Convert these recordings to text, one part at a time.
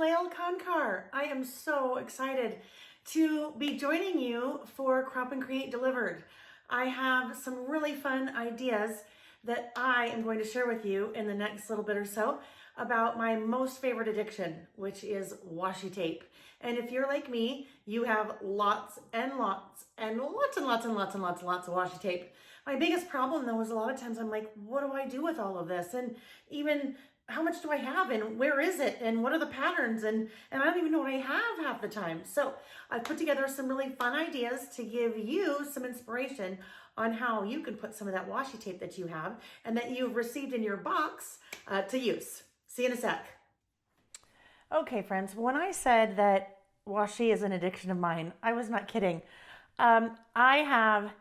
Layle Koncar. I am so excited to be joining you for Crop and Create Delivered. I have some really fun ideas that I am going to share with you in the next little bit or so about my most favorite addiction, which is washi tape. And if you're like me, you have lots and lots and lots and lots and lots and lots and lots of washi tape. My biggest problem though is a lot of times I'm like, what do I do with all of this? And even how much do I have and where is it and what are the patterns and I don't even know what I have half the time. So I put together some really fun ideas to give you some inspiration on how you can put some of that washi tape that you have and that you've received in your box to use. See you in a sec. Okay, friends, when I said that washi is an addiction of mine, I was not kidding. I have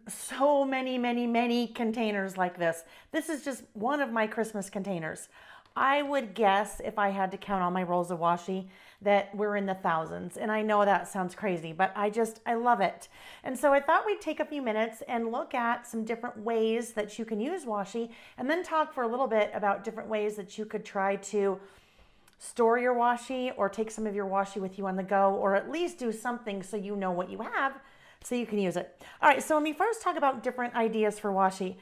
so many containers like this. This is just one of my Christmas containers. I would guess, if I had to count all my rolls of washi, that we're in the thousands. And I know that sounds crazy, but I love it. And so I thought we'd take a few minutes and look at some different ways that you can use washi, and then talk for a little bit about different ways that you could try to store your washi or take some of your washi with you on the go, or at least do something so you know what you have so you can use it. All right, so when we first talk about different ideas for washi,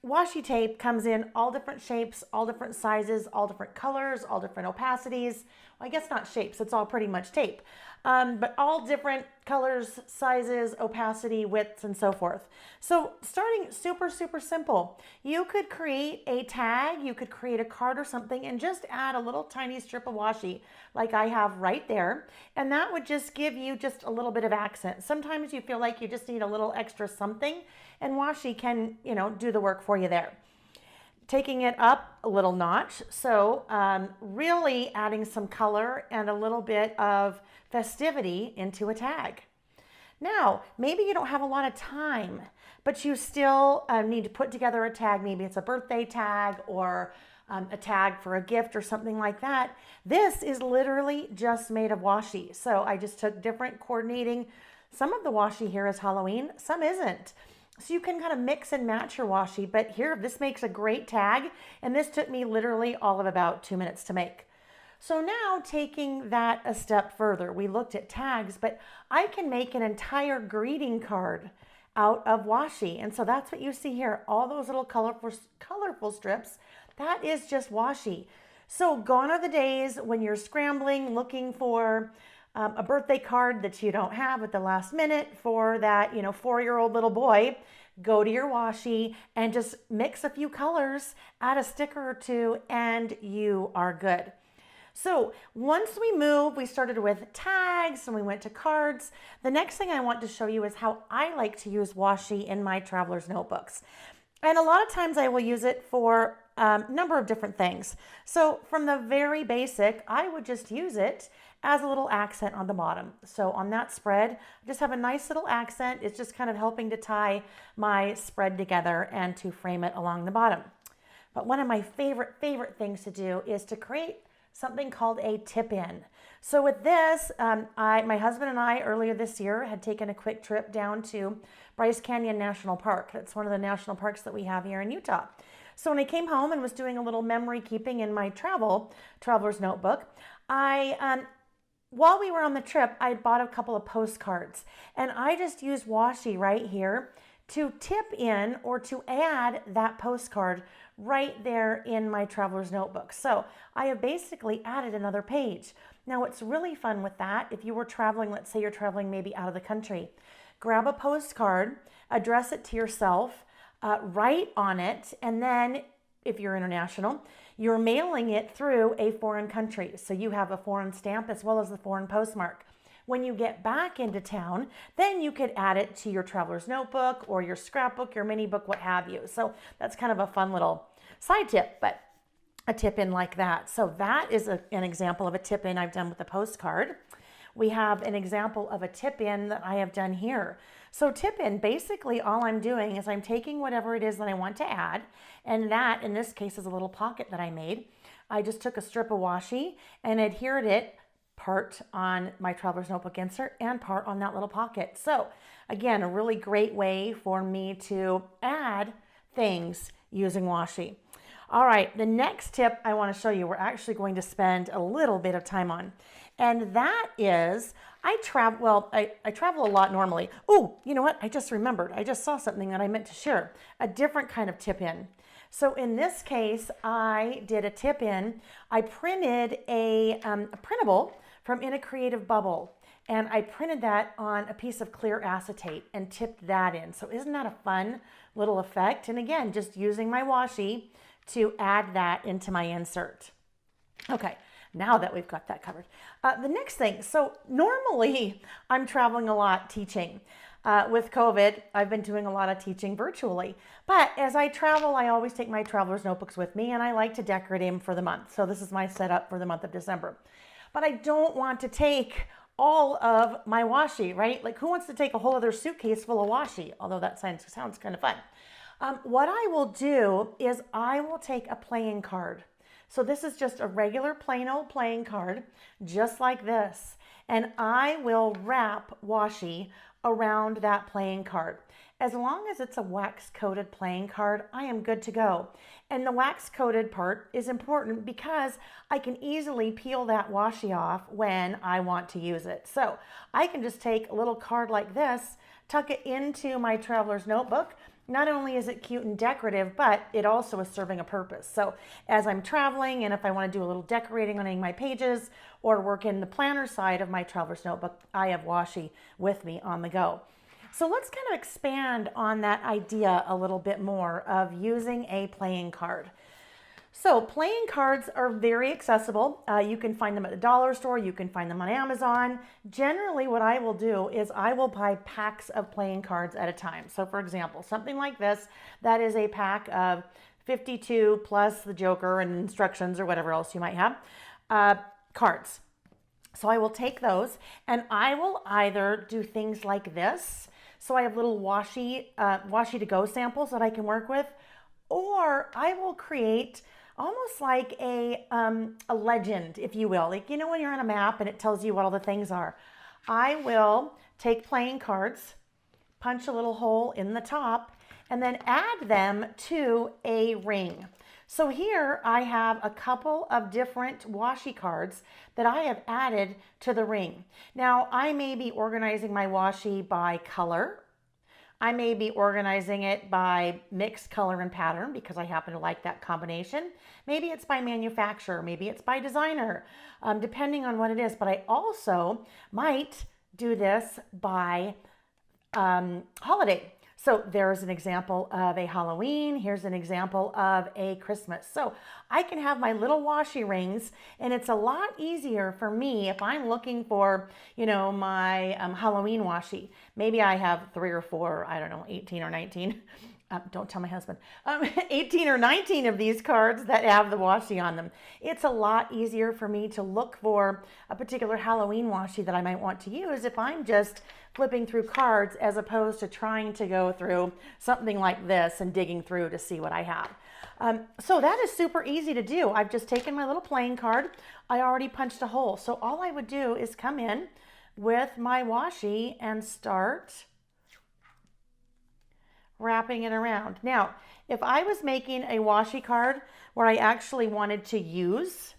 washi tape comes in all different shapes, all different sizes, all different colors, all different opacities. Well, I guess not shapes, it's all pretty much tape. But all different colors, sizes, opacity, widths, and so forth. So starting super simple. You could create a tag, you could create a card or something and just add a little tiny strip of washi like I have right there. And that would just give you just a little bit of accent. Sometimes you feel like you just need a little extra something and washi can, do the work for you there. Taking it up a little notch, so really adding some color and a little bit of festivity into a tag. Now, maybe you don't have a lot of time, but you still need to put together a tag. Maybe it's a birthday tag or a tag for a gift or something like that. This is literally just made of washi. So I just took different coordinating. Some of the washi here is Halloween, some isn't. So you can kind of mix and match your washi, but here, this makes a great tag, and this took me literally all of about 2 minutes to make. So now taking that a step further, we looked at tags, but I can make an entire greeting card out of washi. And so that's what you see here, all those little colorful strips, that is just washi. So gone are the days when you're scrambling, looking for a birthday card that you don't have at the last minute for that, 4-year-old little boy. Go to your washi and just mix a few colors, add a sticker or two, and you are good. So once we started with tags and we went to cards. The next thing I want to show you is how I like to use washi in my traveler's notebooks. And a lot of times I will use it for a number of different things. So from the very basic, I would just use it as a little accent on the bottom. So on that spread, I just have a nice little accent. It's just kind of helping to tie my spread together and to frame it along the bottom. But one of my favorite things to do is to create something called a tip-in. So with this, my husband and I earlier this year had taken a quick trip down to Bryce Canyon National Park. That's one of the national parks that we have here in Utah. So when I came home and was doing a little memory keeping in my traveler's notebook, while we were on the trip, I bought a couple of postcards and I just used washi right here to tip in or to add that postcard right there in my traveler's notebook. So I have basically added another page. Now what's really fun with that, if you were traveling, let's say you're traveling maybe out of the country, grab a postcard, address it to yourself, write on it, and then if you're international, you're mailing it through a foreign country. So you have a foreign stamp as well as the foreign postmark. When you get back into town, then you could add it to your traveler's notebook or your scrapbook, your mini book, what have you. So that's kind of a fun little side tip, but a tip in like that. So that is an example of a tip in I've done with a postcard. We have an example of a tip in that I have done here. So tip in, basically all I'm doing is I'm taking whatever it is that I want to add, and that in this case is a little pocket that I made. I just took a strip of washi and adhered it part on my traveler's notebook insert and part on that little pocket. So again, a really great way for me to add things using washi. All right, the next tip I want to show you, we're actually going to spend a little bit of time on. And that is, I travel a lot normally. Oh, you know what? I just remembered. I just saw something that I meant to share. A different kind of tip in. So in this case, I did a tip in. I printed a printable from In a Creative Bubble. And I printed that on a piece of clear acetate and tipped that in. So isn't that a fun little effect? And again, just using my washi to add that into my insert. Okay, now that we've got that covered. The next thing, so normally I'm traveling a lot teaching. With COVID, I've been doing a lot of teaching virtually. But as I travel, I always take my traveler's notebooks with me, and I like to decorate them for the month. So this is my setup for the month of December. But I don't want to take all of my washi, right? Like, who wants to take a whole other suitcase full of washi? Although that sounds kind of fun. What I will do is I will take a playing card. So this is just a regular plain old playing card, just like this. And I will wrap washi around that playing card. As long as it's a wax-coated playing card, I am good to go. And the wax-coated part is important because I can easily peel that washi off when I want to use it. So I can just take a little card like this, tuck it into my traveler's notebook. Not only is it cute and decorative, but it also is serving a purpose. So as I'm traveling, and if I want to do a little decorating on any of my pages or work in the planner side of my traveler's notebook, I have washi with me on the go. So let's kind of expand on that idea a little bit more of using a playing card. So playing cards are very accessible. You can find them at the dollar store. You can find them on Amazon. Generally, what I will do is I will buy packs of playing cards at a time. So for example, something like this, that is a pack of 52 plus the joker and instructions or whatever else you might have, cards. So I will take those and I will either do things like this. So I have little washi to go samples that I can work with, or I will create almost like a legend, if you will. Like, you know, when you're on a map and it tells you what all the things are. I will take playing cards, punch a little hole in the top, and then add them to a ring. So here I have a couple of different washi cards that I have added to the ring. Now, I may be organizing my washi by color. I may be organizing it by mixed color and pattern because I happen to like that combination. Maybe it's by manufacturer, maybe it's by designer, depending on what it is. But I also might do this by holiday. So there's an example of a Halloween. Here's an example of a Christmas. So I can have my little washi rings, and it's a lot easier for me if I'm looking for, you know, my Halloween washi. Maybe I have 3 or 4, I don't know, 18 or 19. Don't tell my husband. 18 or 19 of these cards that have the washi on them. It's a lot easier for me to look for a particular Halloween washi that I might want to use if I'm just flipping through cards as opposed to trying to go through something like this and digging through to see what I have. So that is super easy to do. I've just taken my little playing card. I already punched a hole. So all I would do is come in with my washi and start wrapping it around. Now, if I was making a washi card where I actually wanted to use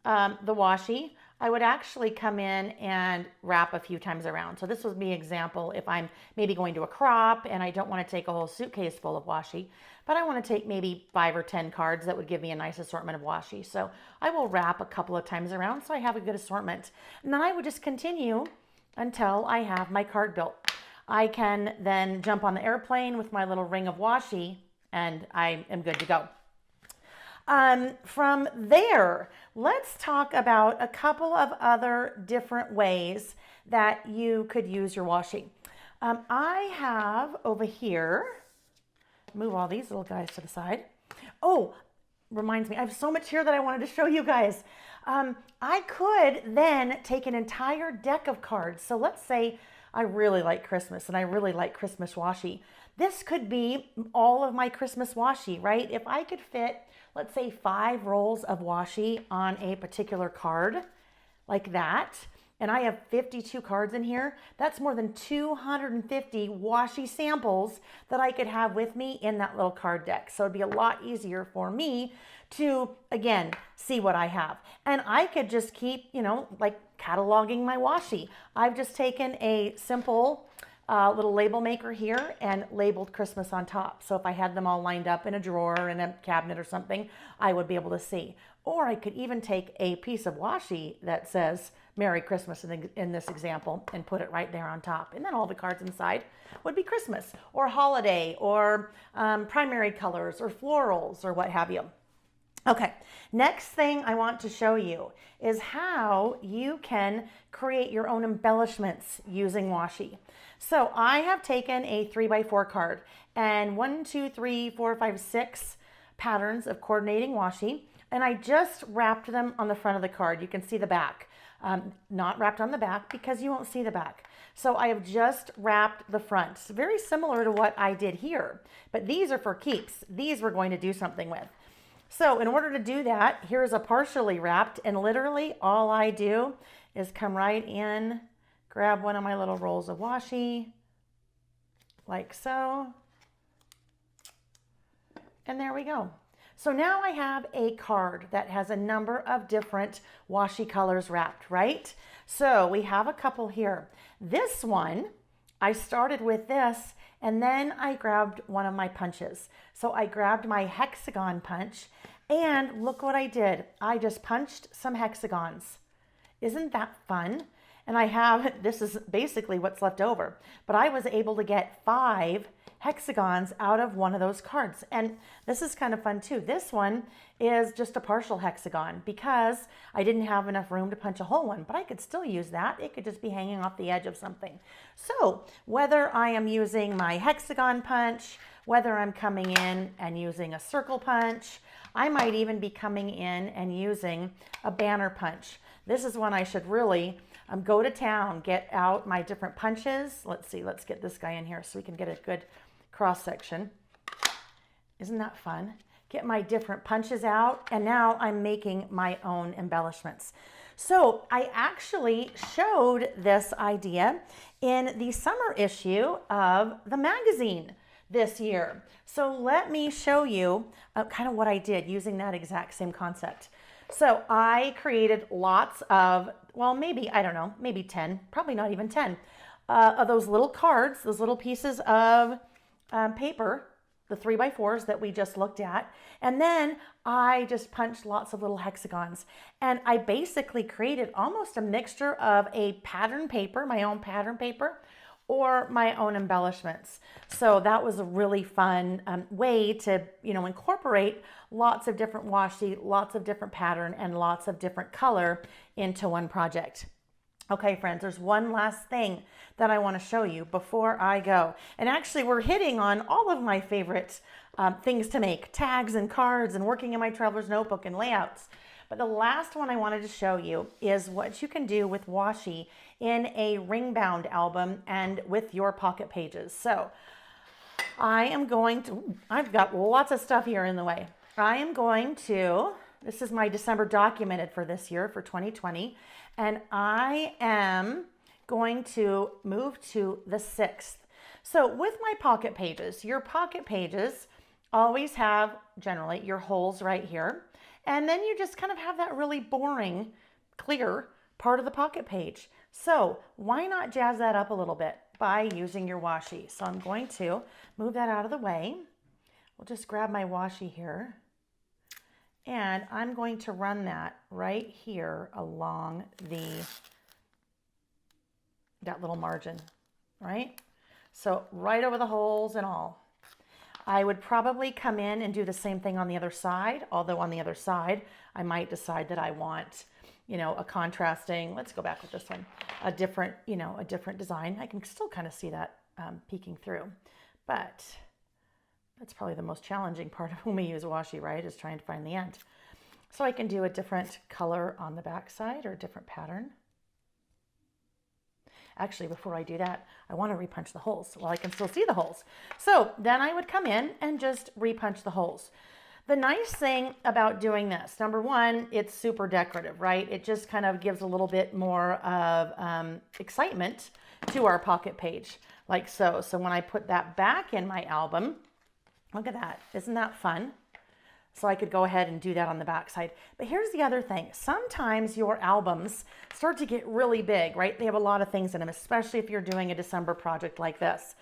the washi, I would actually come in and wrap a few times around. So this would be an example if I'm maybe going to a crop and I don't want to take a whole suitcase full of washi, but I want to take maybe 5 or 10 cards that would give me a nice assortment of washi. So I will wrap a couple of times around so I have a good assortment. And then I would just continue until I have my card built. I can then jump on the airplane with my little ring of washi and I am good to go. From there, let's talk about a couple of other different ways that you could use your washi. I have over here, move all these little guys to the side. Oh, reminds me, I have so much here that I wanted to show you guys. I could then take an entire deck of cards. So let's say I really like Christmas and I really like Christmas washi. This could be all of my Christmas washi, right? If I could fit, let's say 5 rolls of washi on a particular card like that, and I have 52 cards in here, that's more than 250 washi samples that I could have with me in that little card deck. So it'd be a lot easier for me to, again, see what I have. And I could just keep, you know, like cataloging my washi. I've just taken a simple little label maker here and labeled Christmas on top. So if I had them all lined up in a drawer in a cabinet or something, I would be able to see. Or I could even take a piece of washi that says Merry Christmas in this example and put it right there on top. And then all the cards inside would be Christmas or holiday or primary colors or florals or what have you. Okay, next thing I want to show you is how you can create your own embellishments using washi. So I have taken a 3x4 card and 1, 2, 3, 4, 5, 6 patterns of coordinating washi, and I just wrapped them on the front of the card. You can see the back. Not wrapped on the back because you won't see the back. So I have just wrapped the front. It's very similar to what I did here, but these are for keeps. These we're going to do something with. So in order to do that, here's a partially wrapped, and literally all I do is come right in, grab one of my little rolls of washi, like so, and there we go. So now I have a card that has a number of different washi colors wrapped, right? So we have a couple here. This one, I started with this, and then I grabbed one of my punches. So I grabbed my hexagon punch, and look what I did. I just punched some hexagons. Isn't that fun? And I have, this is basically what's left over, but I was able to get 5 hexagons out of one of those cards. And this is kind of fun too. This one is just a partial hexagon because I didn't have enough room to punch a whole one, but I could still use that. It could just be hanging off the edge of something. So whether I am using my hexagon punch, whether I'm coming in and using a circle punch, I might even be coming in and using a banner punch. This is when I should really go to town, get out my different punches. Let's see, let's get this guy in here so we can get a good cross section. Isn't that fun? Get my different punches out, and now I'm making my own embellishments. So I actually showed this idea in the summer issue of the magazine this year. So let me show you kind of what I did using that exact same concept. So I created lots of, well, maybe, I don't know, maybe 10, probably not even 10, of those little cards, those little pieces of paper, the 3x4s that we just looked at. And then I just punched lots of little hexagons. And I basically created almost a mixture of a pattern paper, my own pattern paper, or my own embellishments. So that was a really fun way to, you know, incorporate lots of different washi, lots of different pattern, and lots of different color into one project. Okay, friends, there's one last thing that I want to show you before I go. And actually, we're hitting on all of my favorite things to make, tags and cards and working in my traveler's notebook and layouts. But the last one I wanted to show you is what you can do with washi in a ring bound album and with your pocket pages. So I am going to, I've got lots of stuff here in the way. I am going to, this is my December documented for this year, for 2020, and I am going to move to the 6th. So with my pocket pages, your pocket pages always have generally your holes right here. And then you just kind of have that really boring, clear part of the pocket page. So why not jazz that up a little bit by using your washi? So I'm going to move that out of the way. We'll just grab my washi here. And I'm going to run that right here along that little margin, right? So right over the holes and all. I would probably come in and do the same thing on the other side, although on the other side, I might decide that I want, you know, a contrasting, let's go back with this one, a different, you know, a different design. I can still kind of see that peeking through, but that's probably the most challenging part of when we use washi, right, is trying to find the end. So I can do a different color on the back side or a different pattern. Actually, before I do that, I want to repunch the holes. Well, I can still see the holes. So then I would come in and just repunch the holes. The nice thing about doing this, number one, it's super decorative, right? It just kind of gives a little bit more of excitement to our pocket page, like so. So when I put that back in my album, look at that. Isn't that fun? So I could go ahead and do that on the back side. But here's the other thing. Sometimes your albums start to get really big, right? They have a lot of things in them, especially if you're doing a December project like this.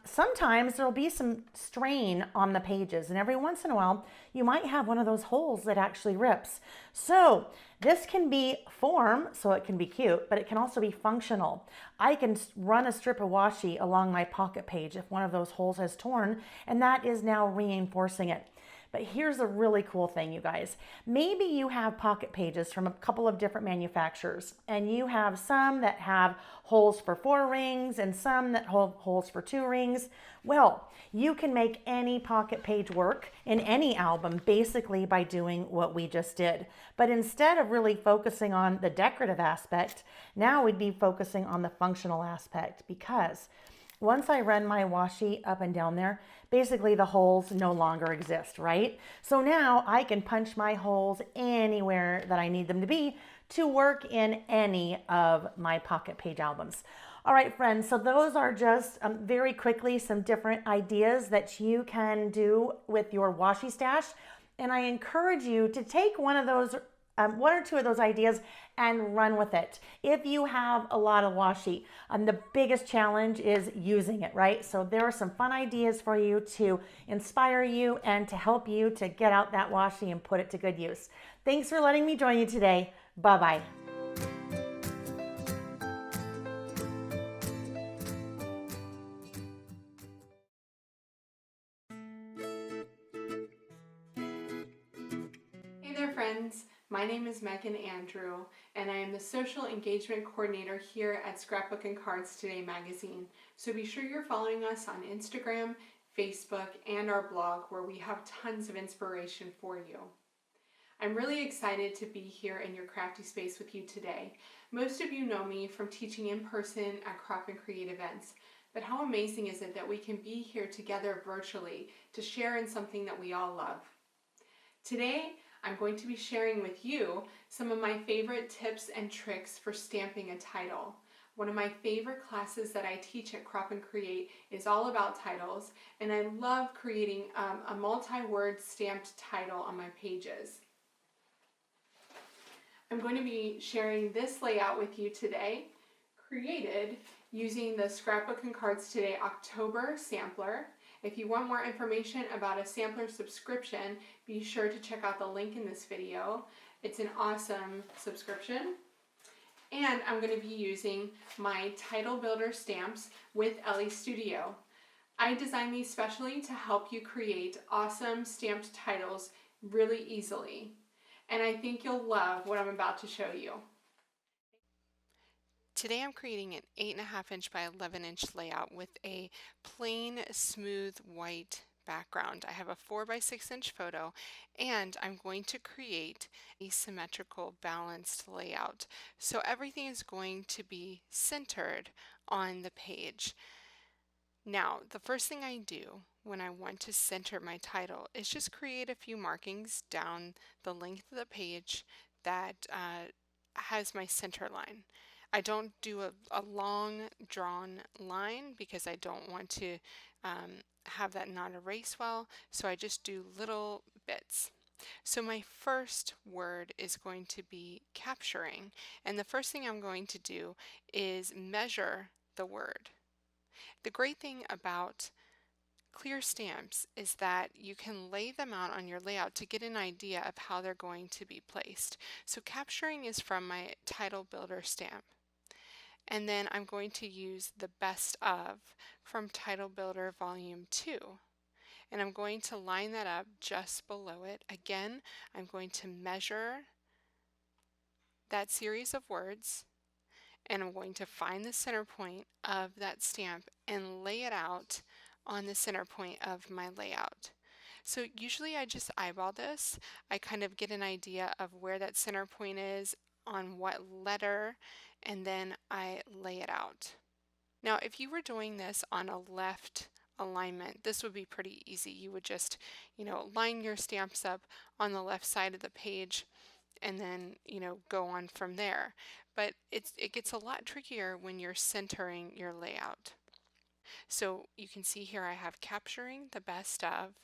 Sometimes there'll be some strain on the pages, and every once in a while you might have one of those holes that actually rips. So this can be form, so it can be cute, but it can also be functional. I can run a strip of washi along my pocket page if one of those holes has torn, and that is now reinforcing it. But here's a really cool thing, you guys. Maybe you have pocket pages from a couple of different manufacturers, and you have some that have holes for 4 rings and some that have holes for 2 rings. Well, you can make any pocket page work in any album basically by doing what we just did. But instead of really focusing on the decorative aspect, now we'd be focusing on the functional aspect, because once I run my washi up and down there, basically the holes no longer exist, right? So now I can punch my holes anywhere that I need them to be to work in any of my pocket page albums. All right, friends, so those are just very quickly some different ideas that you can do with your washi stash. And I encourage you to take one of those one or two of those ideas and run with it. If you have a lot of washi, the biggest challenge is using it, right? So there are some fun ideas for you to inspire you and to help you to get out that washi and put it to good use. Thanks for letting me join you today. Bye-bye. Hey there, friends. My name is Meghann Andrew, and I am the Social Engagement Coordinator here at Scrapbook and Cards Today magazine. So be sure you're following us on Instagram, Facebook, and our blog, where we have tons of inspiration for you. I'm really excited to be here in your crafty space with you today. Most of you know me from teaching in person at Crop and Create events, but how amazing is it that we can be here together virtually to share in something that we all love. Today, I'm going to be sharing with you some of my favorite tips and tricks for stamping a title. One of my favorite classes that I teach at Crop and Create is all about titles, and I love creating a multi-word stamped title on my pages. I'm going to be sharing this layout with you today, created using the Scrapbook and Cards Today October sampler. If you want more information about a sampler subscription, be sure to check out the link in this video. It's an awesome subscription. And I'm going to be using my title builder stamps with Elle Studio. I designed these specially to help you create awesome stamped titles really easily. And I think you'll love what I'm about to show you. Today I'm creating an 8.5 inch by 11 inch layout with a plain, smooth, white background. I have a 4 by 6 inch photo, and I'm going to create a symmetrical, balanced layout. So everything is going to be centered on the page. Now, the first thing I do when I want to center my title is just create a few markings down the length of the page that has my center line. I don't do a long drawn line because I don't want to have that not erase well, so I just do little bits. So my first word is going to be capturing, and the first thing I'm going to do is measure the word. The great thing about clear stamps is that you can lay them out on your layout to get an idea of how they're going to be placed. So capturing is from my title builder stamp. And then I'm going to use the best of from Title Builder Volume 2. And I'm going to line that up just below it. Again, I'm going to measure that series of words, and I'm going to find the center point of that stamp and lay it out on the center point of my layout. So usually I just eyeball this. I kind of get an idea of where that center point is, on what letter, and then I lay it out. Now, if you were doing this on a left alignment, this would be pretty easy. You would just, line your stamps up on the left side of the page and then, go on from there. But it gets a lot trickier when you're centering your layout. So you can see here I have capturing the best of,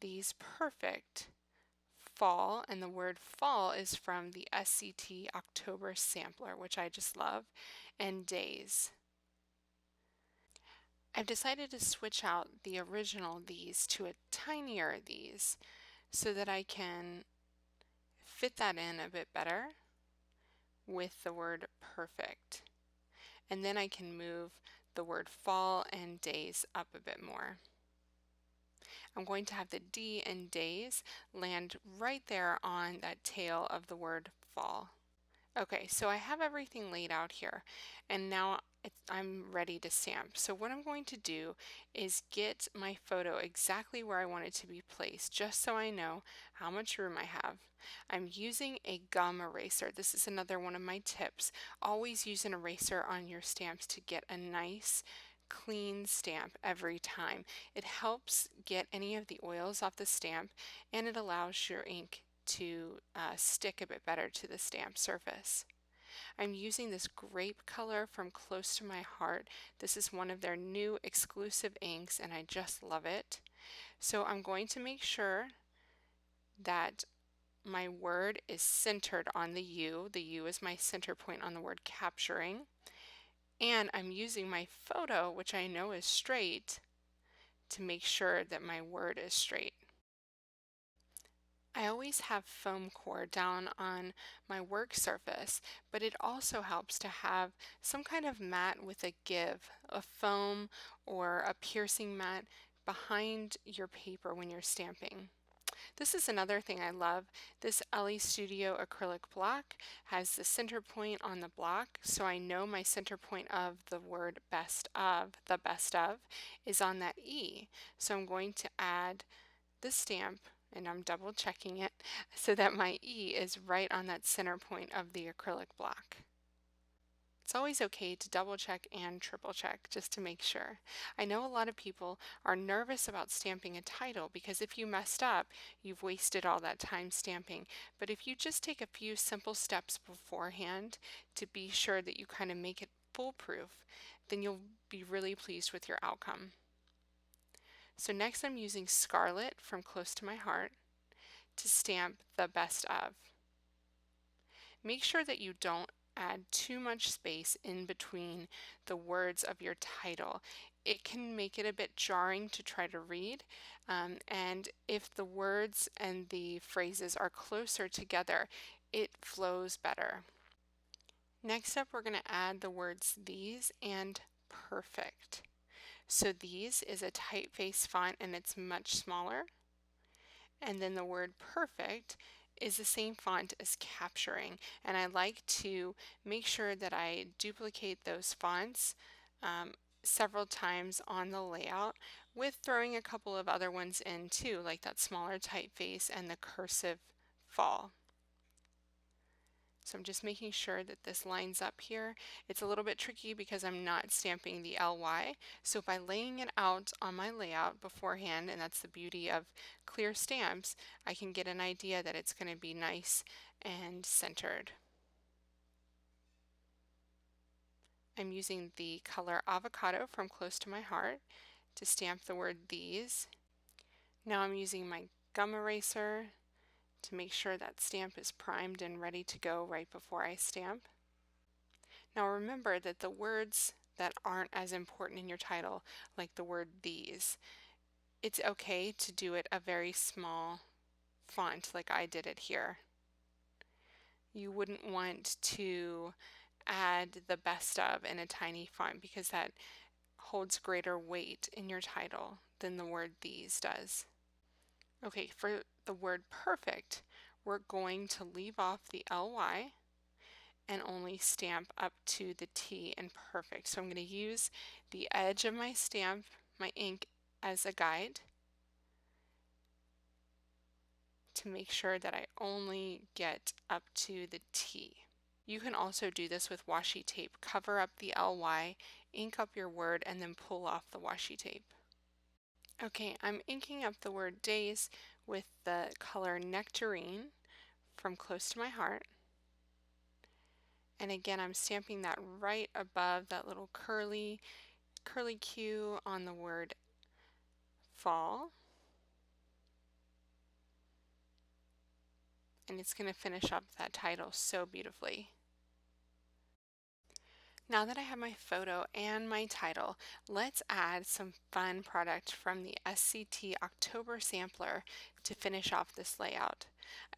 these perfect, fall, and the word fall is from the SCT October Sampler, which I just love, and days. I've decided to switch out the original these to a tinier these so that I can fit that in a bit better with the word perfect. And then I can move the word fall and days up a bit more. I'm going to have the D in days land right there on that tail of the word fall. Okay, so I have everything laid out here, and now I'm ready to stamp. So what I'm going to do is get my photo exactly where I want it to be placed, just so I know how much room I have. I'm using a gum eraser. This is another one of my tips. Always use an eraser on your stamps to get a nice clean stamp every time. It helps get any of the oils off the stamp, and it allows your ink to stick a bit better to the stamp surface. I'm using this grape color from Close to My Heart. This is one of their new exclusive inks and I just love it. So I'm going to make sure that my word is centered on the U. The U is my center point on the word capturing. And I'm using my photo, which I know is straight, to make sure that my word is straight. I always have foam core down on my work surface, but it also helps to have some kind of mat with a give, a foam or a piercing mat behind your paper when you're stamping. This is another thing I love. This Elle Studio acrylic block has the center point on the block, so I know my center point of the word best of, the best of, is on that E. So I'm going to add the stamp, and I'm double checking it so that my E is right on that center point of the acrylic block. It's always okay to double check and triple check just to make sure. I know a lot of people are nervous about stamping a title because if you messed up, you've wasted all that time stamping. But if you just take a few simple steps beforehand to be sure that you kind of make it foolproof, then you'll be really pleased with your outcome. So next I'm using Scarlet from Close to My Heart to stamp the best of. Make sure that you don't add too much space in between the words of your title. It can make it a bit jarring to try to read, and if the words and the phrases are closer together, it flows better. Next up, we're going to add the words these and perfect. So these is a typeface font and it's much smaller. And then the word perfect is the same font as capturing. And I like to make sure that I duplicate those fonts several times on the layout with throwing a couple of other ones in too, like that smaller typeface and the cursive fall. So I'm just making sure that this lines up here. It's a little bit tricky because I'm not stamping the LY. So by laying it out on my layout beforehand, and that's the beauty of clear stamps, I can get an idea that it's going to be nice and centered. I'm using the color Avocado from Close to My Heart to stamp the word these. Now I'm using my gum eraser to make sure that stamp is primed and ready to go right before I stamp. Now remember that the words that aren't as important in your title, like the word these, it's okay to do it a very small font like I did it here. You wouldn't want to add the best of in a tiny font because that holds greater weight in your title than the word these does. Okay, for the word perfect, we're going to leave off the LY and only stamp up to the T in perfect. So I'm going to use the edge of my stamp, my ink, as a guide to make sure that I only get up to the T. You can also do this with washi tape. Cover up the LY, ink up your word, and then pull off the washi tape. Okay, I'm inking up the word days with the color Nectarine from Close to My Heart. And again, I'm stamping that right above that little curly Q on the word fall. And it's going to finish up that title so beautifully. Now that I have my photo and my title, let's add some fun product from the SCT October Sampler to finish off this layout.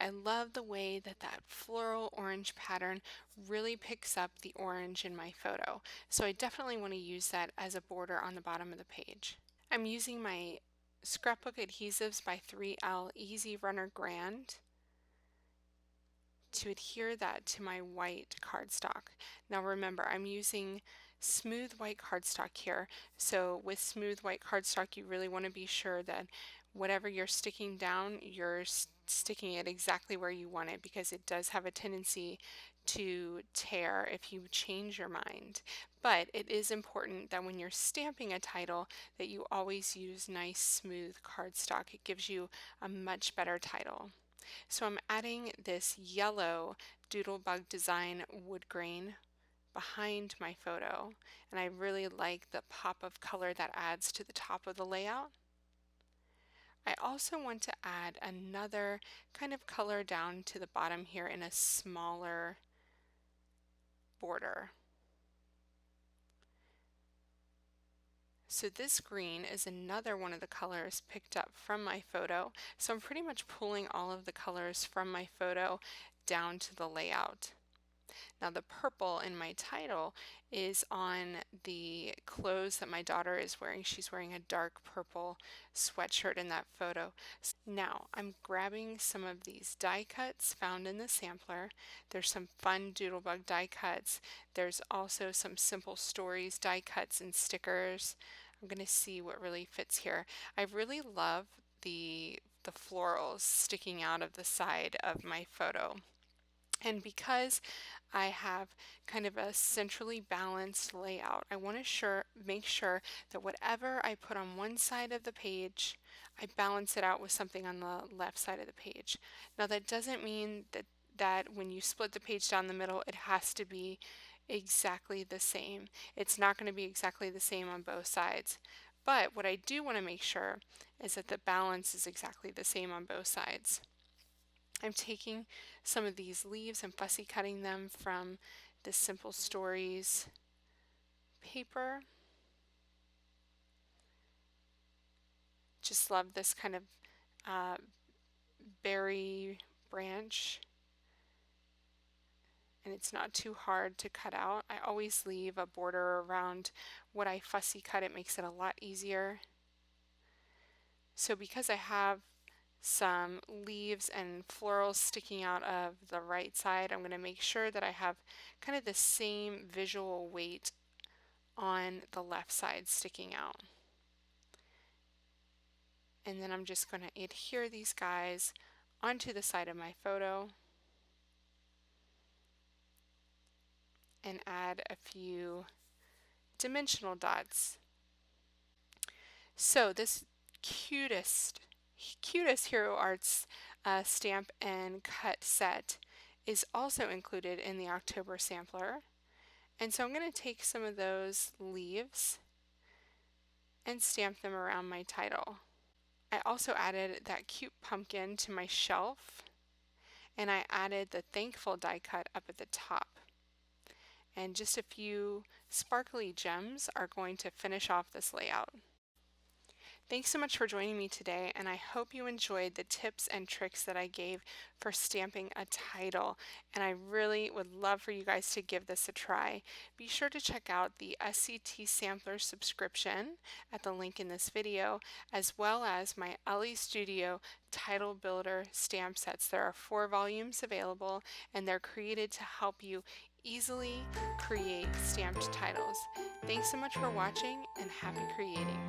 I love the way that that floral orange pattern really picks up the orange in my photo, so I definitely want to use that as a border on the bottom of the page. I'm using my scrapbook adhesives by 3Elle Easy Runner Grand to adhere that to my white cardstock. Now remember, I'm using smooth white cardstock here, so with smooth white cardstock you really want to be sure that whatever you're sticking down, you're sticking it exactly where you want it, because it does have a tendency to tear if you change your mind. But it is important that when you're stamping a title that you always use nice smooth cardstock. It gives you a much better title. So I'm adding this yellow Doodlebug Design wood grain behind my photo, and I really like the pop of color that adds to the top of the layout. I also want to add another kind of color down to the bottom here in a smaller border. So this green is another one of the colors picked up from my photo. So I'm pretty much pulling all of the colors from my photo down to the layout. Now the purple in my title is on the clothes that my daughter is wearing. She's wearing a dark purple sweatshirt in that photo. Now I'm grabbing some of these die cuts found in the sampler. There's some fun Doodlebug die cuts. There's also some Simple Stories die cuts and stickers. I'm going to see what really fits here. I really love the florals sticking out of the side of my photo. And because I have kind of a centrally balanced layout, I want to make sure that whatever I put on one side of the page, I balance it out with something on the left side of the page. Now that doesn't mean that when you split the page down the middle, it has to be exactly the same. It's not going to be exactly the same on both sides. But what I do want to make sure is that the balance is exactly the same on both sides. I'm taking some of these leaves and fussy cutting them from the Simple Stories paper. Just love this kind of berry branch, and it's not too hard to cut out. I always leave a border around what I fussy cut. It makes it a lot easier. So because I have some leaves and florals sticking out of the right side, I'm going to make sure that I have kind of the same visual weight on the left side sticking out. And then I'm just going to adhere these guys onto the side of my photo and add a few dimensional dots. So this cutest Hero Arts stamp and cut set is also included in the October sampler. And so I'm going to take some of those leaves and stamp them around my title. I also added that cute pumpkin to my shelf, and I added the Thankful die cut up at the top. And just a few sparkly gems are going to finish off this layout. Thanks so much for joining me today, and I hope you enjoyed the tips and tricks that I gave for stamping a title, and I really would love for you guys to give this a try. Be sure to check out the SCT Sampler subscription at the link in this video, as well as my Elle Studio Title Builder stamp sets. There are 4 volumes available, and they're created to help you easily create stamped titles. Thanks so much for watching, and happy creating!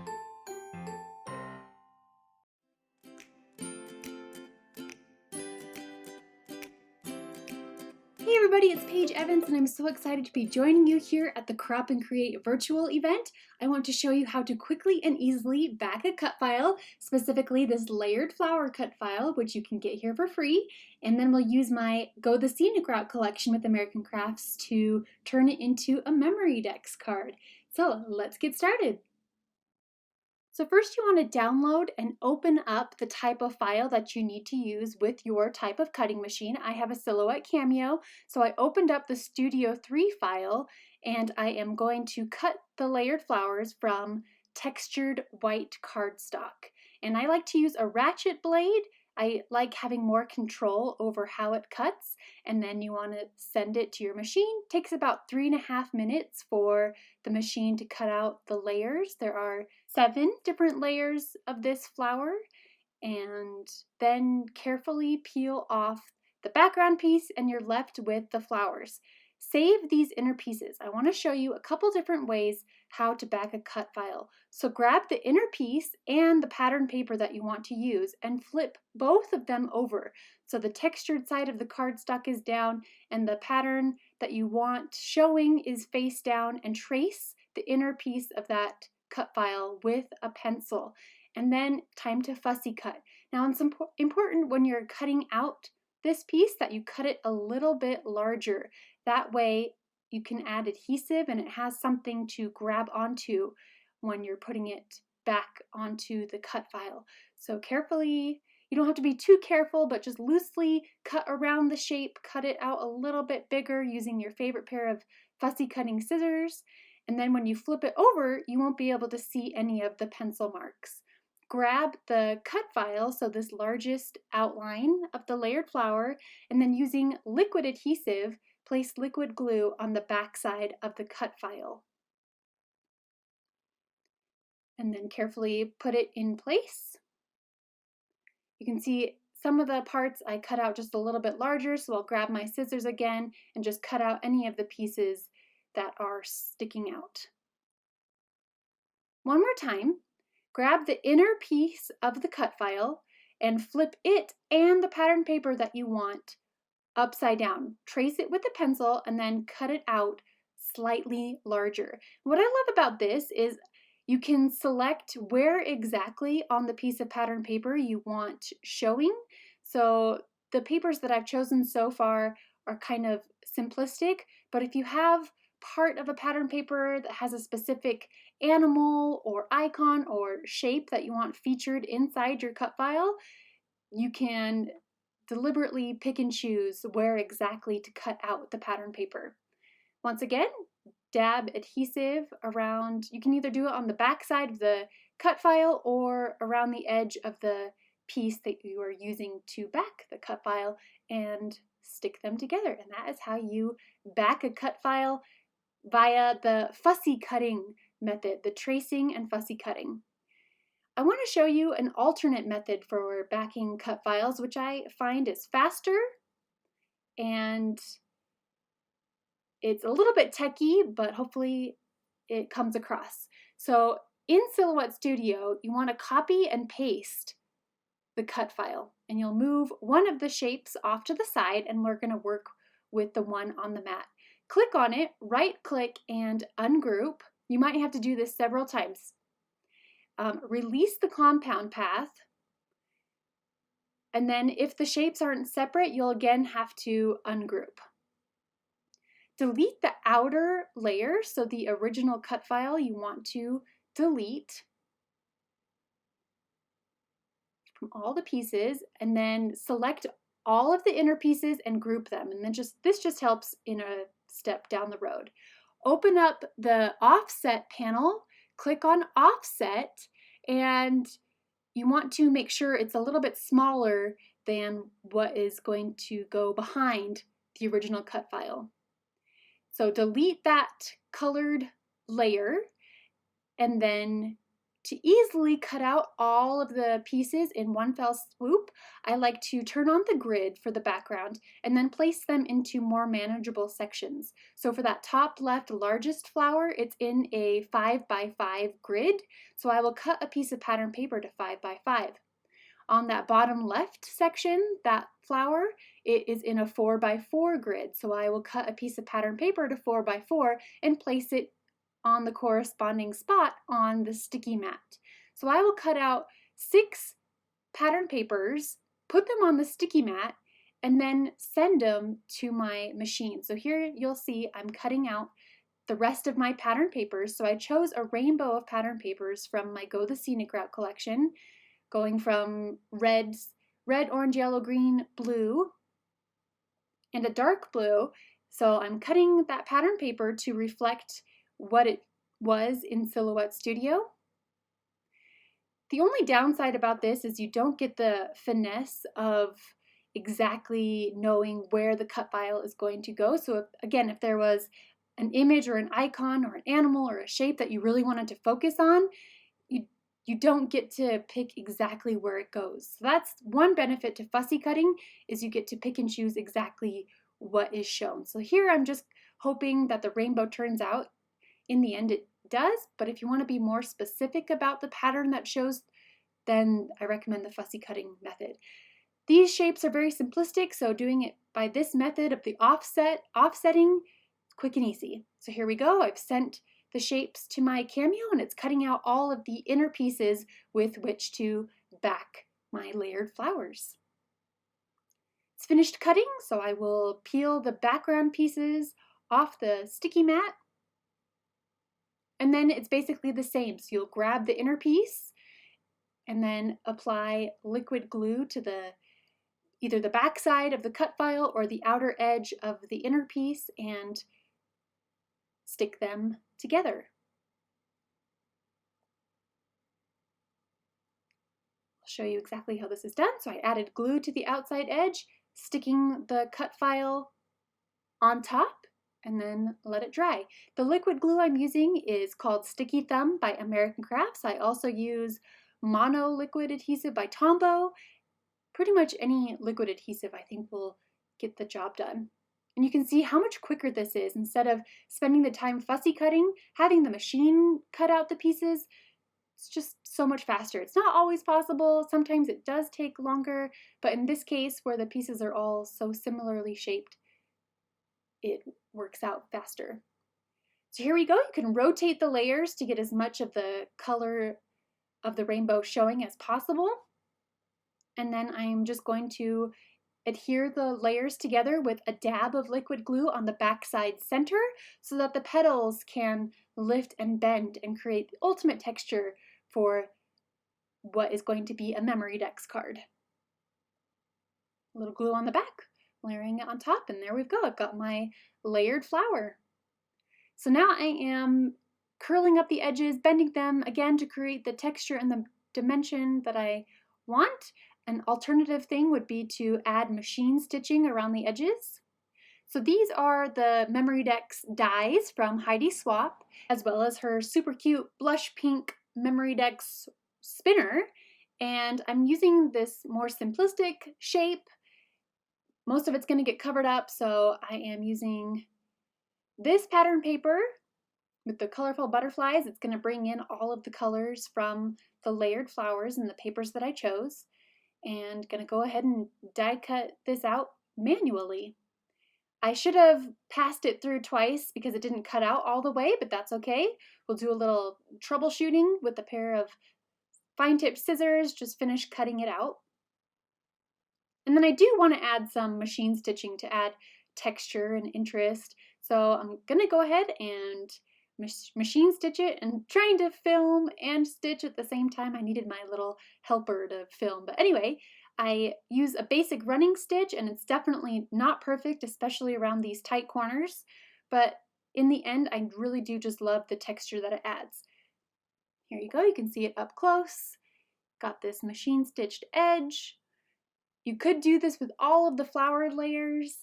Hey everybody, it's Paige Evans and I'm so excited to be joining you here at the Crop and Create virtual event. I want to show you how to quickly and easily back a cut file, specifically this layered flower cut file, which you can get here for free. And then we'll use my Go the Scenic Route collection with American Crafts to turn it into a memory dex card. So let's get started. So first you want to download and open up the type of file that you need to use with your type of cutting machine. I have a Silhouette Cameo, so I opened up the Studio 3 file and I am going to cut the layered flowers from textured white cardstock. And I like to use a ratchet blade. I like having more control over how it cuts, and then you want to send it to your machine. It takes about 3.5 minutes for the machine to cut out the layers. There are 7 different layers of this flower, and then carefully peel off the background piece and you're left with the flowers. Save these inner pieces. I want to show you a couple different ways how to back a cut file. So grab the inner piece and the pattern paper that you want to use and flip both of them over. So the textured side of the cardstock is down and the pattern that you want showing is face down, and trace the inner piece of that cut file with a pencil. And then time to fussy cut. Now it's important when you're cutting out this piece that you cut it a little bit larger. That way you can add adhesive and it has something to grab onto when you're putting it back onto the cut file. So carefully, you don't have to be too careful, but just loosely cut around the shape, cut it out a little bit bigger using your favorite pair of fussy cutting scissors. And then when you flip it over, you won't be able to see any of the pencil marks. Grab the cut file, so this largest outline of the layered flower, and then using liquid adhesive, place liquid glue on the back side of the cut file. And then carefully put it in place. You can see some of the parts I cut out just a little bit larger, so I'll grab my scissors again and just cut out any of the pieces that are sticking out. One more time. Grab the inner piece of the cut file and flip it and the pattern paper that you want upside down. Trace it with a pencil and then cut it out slightly larger. What I love about this is you can select where exactly on the piece of pattern paper you want showing. So the papers that I've chosen so far are kind of simplistic, but if you have part of a pattern paper that has a specific animal or icon or shape that you want featured inside your cut file, you can deliberately pick and choose where exactly to cut out the pattern paper. Once again, dab adhesive around. You can either do it on the back side of the cut file or around the edge of the piece that you are using to back the cut file, and stick them together. And that is how you back a cut file via the fussy cutting method, the tracing and fussy cutting. I want to show you an alternate method for backing cut files, which I find is faster and it's a little bit techy, but hopefully it comes across. So in Silhouette Studio, you want to copy and paste the cut file, and you'll move one of the shapes off to the side, and we're going to work with the one on the mat. Click on it, right click and ungroup. You might have to do this several times. Release the compound path, and then if the shapes aren't separate, you'll again have to ungroup. Delete the outer layer, so the original cut file you want to delete from all the pieces, and then select all of the inner pieces and group them, and then this just helps in a step down the road. Open up the offset panel, click on offset, and you want to make sure it's a little bit smaller than what is going to go behind the original cut file. So delete that colored layer, and then to easily cut out all of the pieces in one fell swoop, I like to turn on the grid for the background and then place them into more manageable sections. So for that top left largest flower, it's in a 5 by 5 grid. So I will cut a piece of pattern paper to 5 by 5. On that bottom left section, that flower, it is in a 4x4 grid. So I will cut a piece of pattern paper to 4x4 and place it on the corresponding spot on the sticky mat. So I will cut out 6 pattern papers, put them on the sticky mat, and then send them to my machine. So here you'll see I'm cutting out the rest of my pattern papers. So I chose a rainbow of pattern papers from my Go the Scenic Route collection, going from red, orange, yellow, green, blue, and a dark blue. So I'm cutting that pattern paper to reflect what it was in Silhouette Studio. The only downside about this is you don't get the finesse of exactly knowing where the cut file is going to go. So if there was an image or an icon or an animal or a shape that you really wanted to focus on, you don't get to pick exactly where it goes. So that's one benefit to fussy cutting, is you get to pick and choose exactly what is shown. So here I'm just hoping that the rainbow turns out. In the end it does, but if you want to be more specific about the pattern that shows, then I recommend the fussy cutting method. These shapes are very simplistic, so doing it by this method of the offsetting, quick and easy. So here we go. I've sent the shapes to my Cameo, and it's cutting out all of the inner pieces with which to back my layered flowers. It's finished cutting, so I will peel the background pieces off the sticky mat. And then it's basically the same. So you'll grab the inner piece and then apply liquid glue to either the back side of the cut file or the outer edge of the inner piece and stick them together. I'll show you exactly how this is done. So I added glue to the outside edge, sticking the cut file on top, and then let it dry. The liquid glue I'm using is called Sticky Thumb by American Crafts. I also use Mono Liquid Adhesive by Tombow. Pretty much any liquid adhesive I think will get the job done. And you can see how much quicker this is. Instead of spending the time fussy cutting, having the machine cut out the pieces, it's just so much faster. It's not always possible. Sometimes it does take longer, but in this case where the pieces are all so similarly shaped, it works out faster. So here we go. You can rotate the layers to get as much of the color of the rainbow showing as possible. And then I'm just going to adhere the layers together with a dab of liquid glue on the backside center so that the petals can lift and bend and create the ultimate texture for what is going to be a memory dex card. A little glue on the back, layering it on top, and there we go. I've got my layered flower. So now I am curling up the edges, bending them again to create the texture and the dimension that I want. An alternative thing would be to add machine stitching around the edges. So these are the Memory Dex dies from Heidi Swap, as well as her super cute blush pink Memory Dex spinner. And I'm using this more simplistic shape. Most of it's going to get covered up, so I am using this pattern paper with the colorful butterflies. It's going to bring in all of the colors from the layered flowers and the papers that I chose. And going to go ahead and die cut this out manually. I should have passed it through twice because it didn't cut out all the way, but that's okay. We'll do a little troubleshooting with a pair of fine-tipped scissors, just finish cutting it out. And then I do want to add some machine stitching to add texture and interest. So I'm going to go ahead and machine stitch it, and trying to film and stitch at the same time. I needed my little helper to film. But anyway, I use a basic running stitch, and it's definitely not perfect, especially around these tight corners. But in the end, I really do just love the texture that it adds. Here you go. You can see it up close. Got this machine stitched edge. You could do this with all of the flower layers,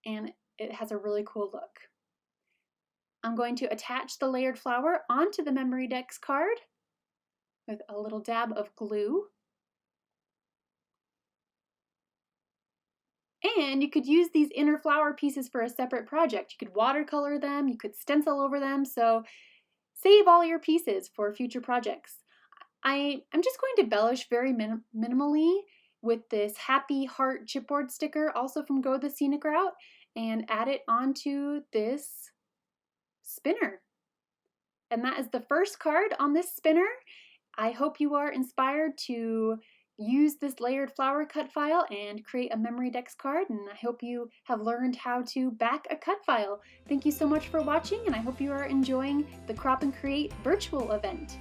and it has a really cool look. I'm going to attach the layered flower onto the Memory Dex card with a little dab of glue. And you could use these inner flower pieces for a separate project. You could watercolor them, you could stencil over them, so save all your pieces for future projects. I'm just going to embellish very minimally with this happy heart chipboard sticker, also from Go the Scenic Route, and add it onto this spinner. And that is the first card on this spinner. I hope you are inspired to use this layered flower cut file and create a memory dex card, and I hope you have learned how to back a cut file. Thank you so much for watching, and I hope you are enjoying the Crop and Create virtual event.